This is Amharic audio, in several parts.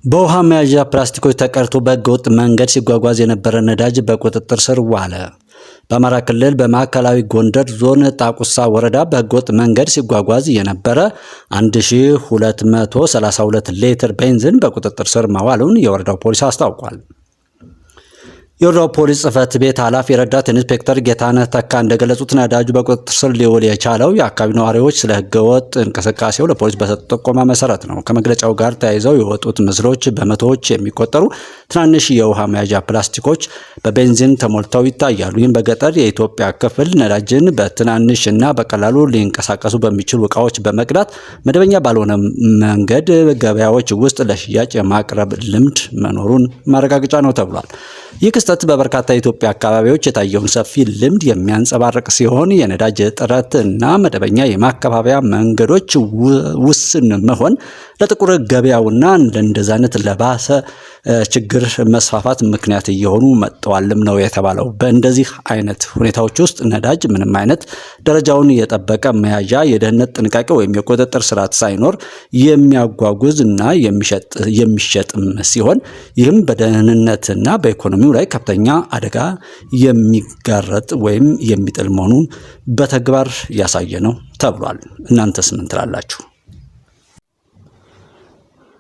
በውሃ መያዣ ፕላስቲኮች ተቀድቶ በህገወጥ መንገድ ሲጓጓዝ የነበረ ነዳጅ በቁጥጥር ስር ዋለ። በአማራ ክልል በማዕከላዊ ጎንደር ዞን ጣቁሳ ወረዳ በህገወጥ መንገድ ሲጓጓዝ የነበረ 1232 ሊትር ቤንዚን በቁጥጥር ስር ማዋሉን የወረዳው ፖሊስ አስታውቋል። የወረዳው ፖሊስ ጽሕፈት ቤት ኃላፊ ረዳት ኢንስፔክተር ጌታነህ ተካ እንደገለጹት ነዳጁ በቁጥጥር ስር ሊውል የቻለው የአካባቢው ነዋሪዎች ስለ ህገወጥ እንቅስቃሴው ለፖሊስ በሰጡት ጥቆማ መሰረት ነው። ከመግለጫው ጋር ተያይዘው የወጡት ምስሎች በመቶዎች የሚቆጠሩ ትናንሽ የውሃ መያዣ ፕላስቲኮች በቤንዚን ተሞልተው ይታያሉ። ይህም በገጠር የኢትዮጵያ ክፍል ነዳጅን በትናንሽ እና በቀላሉ ሊንቀሳቀሱ በሚችሉ እቃዎች በመቅዳት መደበኛ ባልሆነ መንገድ ገበያዎች ውስጥ ለሽያጭ የማቅረብ ልምድ መኖሩን ማረጋገጫ ነው ተብሏል። ይህ ክስተት በበርካታ የኢትዮጵያ አካባቢዎች የታየውን ሰፊ ልምድ የሚያንጸባርቅ ሲሆን የነዳጅ እጥረት እና መደበኛ የማከፋፈያ መንገዶች ውስን መሆን ለጥቁር ገበያውና እንደዚህ አይነት ለባሰ ችግር መስፋፋት ምክንያት እየሆኑ መጥተዋልም ነው የተባለው። በእንደዚህ አይነት ሁኔታዎች ውስጥ ነዳጅ ምንም አይነት ደረጃውን የጠበቀ መያዣ፣ የደህንነት ጥንቃቄ ወይም የቁጥጥር ስርዓት ሳይኖር የሚያጓጉዝ እና የሚሸጥም ሲሆን ይህም በደህንነትና በኢኮኖሚው ላይ ከፍተኛ አደጋ የሚጋረጥ ወይም የሚጥል መሆኑን በተግባር ያሳየ ነው ተብሏል። እናንተስ ምን ትላላችሁ?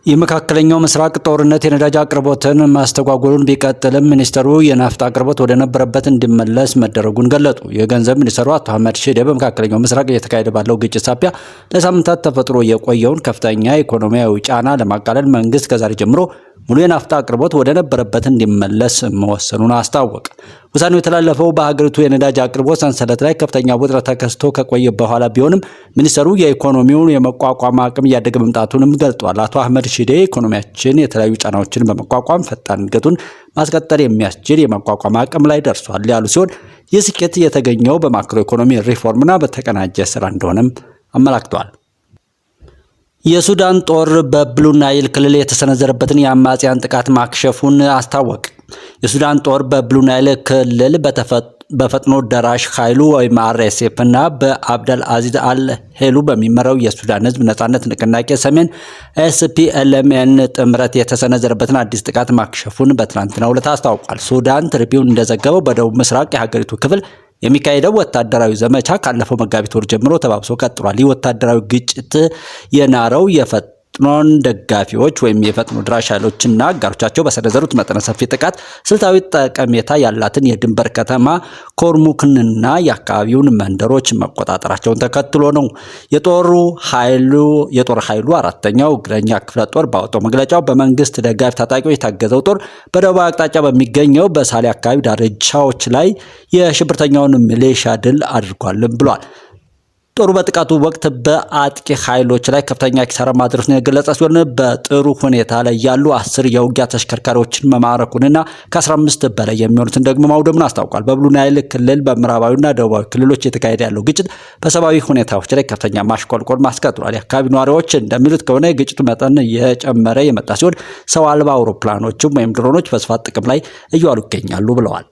የመካከለኛው ምስራቅ ጦርነት የነዳጅ አቅርቦትን ማስተጓጎሉን ቢቀጥልም ሚኒስተሩ የናፍጣ አቅርቦት ወደ ነበረበት እንዲመለስ መደረጉን ገለጹ። የገንዘብ ሚኒስተሩ አቶ አህመድ ሺዴ በመካከለኛው ምስራቅ እየተካሄደ ባለው ግጭት ሳቢያ ለሳምንታት ተፈጥሮ የቆየውን ከፍተኛ ኢኮኖሚያዊ ጫና ለማቃለል መንግስት ከዛሬ ጀምሮ ሙሉ የናፍጣ አቅርቦት ወደ ነበረበት እንዲመለስ መወሰኑን አስታወቀ። ውሳኔው የተላለፈው በሀገሪቱ የነዳጅ አቅርቦት ሰንሰለት ላይ ከፍተኛ ውጥረት ተከስቶ ከቆየ በኋላ ቢሆንም ሚኒስተሩ የኢኮኖሚውን የመቋቋም አቅም እያደገ መምጣቱንም ገልጧል። አቶ አህመድ ሺዴ ኢኮኖሚያችን የተለያዩ ጫናዎችን በመቋቋም ፈጣን እድገቱን ማስቀጠል የሚያስችል የመቋቋም አቅም ላይ ደርሷል ያሉ ሲሆን ይህ ስኬት የተገኘው በማክሮ ኢኮኖሚ ሪፎርምና በተቀናጀ ስራ እንደሆነም አመላክተዋል። የሱዳን ጦር በብሉ ናይል ክልል የተሰነዘረበትን የአማጽያን ጥቃት ማክሸፉን አስታወቀ። የሱዳን ጦር በብሉ ናይል ክልል በፈጥኖ ደራሽ ኃይሉ ወይም RSF እና በአብደል አዚዝ አል ሄሉ በሚመራው የሱዳን ህዝብ ነጻነት ንቅናቄ ሰሜን SPLMN ጥምረት የተሰነዘረበትን አዲስ ጥቃት ማክሸፉን በትናንትናው ዕለት አስታውቋል። ሱዳን ትሪቢዩን እንደዘገበው በደቡብ ምስራቅ የሀገሪቱ ክፍል የሚካሄደው ወታደራዊ ዘመቻ ካለፈው መጋቢት ወር ጀምሮ ተባብሶ ቀጥሏል። ይህ ወታደራዊ ግጭት የናረው የፈጥኖን ደጋፊዎች ወይም የፈጥኖ ድራሽ ኃይሎችና አጋሮቻቸው በሰነዘሩት መጠነ ሰፊ ጥቃት ስልታዊ ጠቀሜታ ያላትን የድንበር ከተማ ኮርሙክንና የአካባቢውን መንደሮች መቆጣጠራቸውን ተከትሎ ነው። የጦር ኃይሉ አራተኛው እግረኛ ክፍለ ጦር ባወጣው መግለጫው በመንግስት ደጋፊ ታጣቂዎች የታገዘው ጦር በደቡብ አቅጣጫ በሚገኘው በሳሌ አካባቢ ዳርቻዎች ላይ የሽብርተኛውን ሚሊሻ ድል አድርጓልም ብሏል። ጦሩ በጥቃቱ ወቅት በአጥቂ ኃይሎች ላይ ከፍተኛ ኪሳራ ማድረሱን የገለጸ ሲሆን በጥሩ ሁኔታ ላይ ያሉ 10 የውጊያ ተሽከርካሪዎችን መማረኩንና ከ15 በላይ የሚሆኑትን ደግሞ ማውደሙን አስታውቋል። በብሉ ናይል ክልል በምዕራባዊና ደቡባዊ ክልሎች የተካሄደ ያለው ግጭት በሰብአዊ ሁኔታዎች ላይ ከፍተኛ ማሽቆልቆል ማስከትሏል። የአካባቢ ነዋሪዎች እንደሚሉት ከሆነ የግጭቱ መጠን እየጨመረ የመጣ ሲሆን ሰው አልባ አውሮፕላኖችም ወይም ድሮኖች በስፋት ጥቅም ላይ እየዋሉ ይገኛሉ ብለዋል።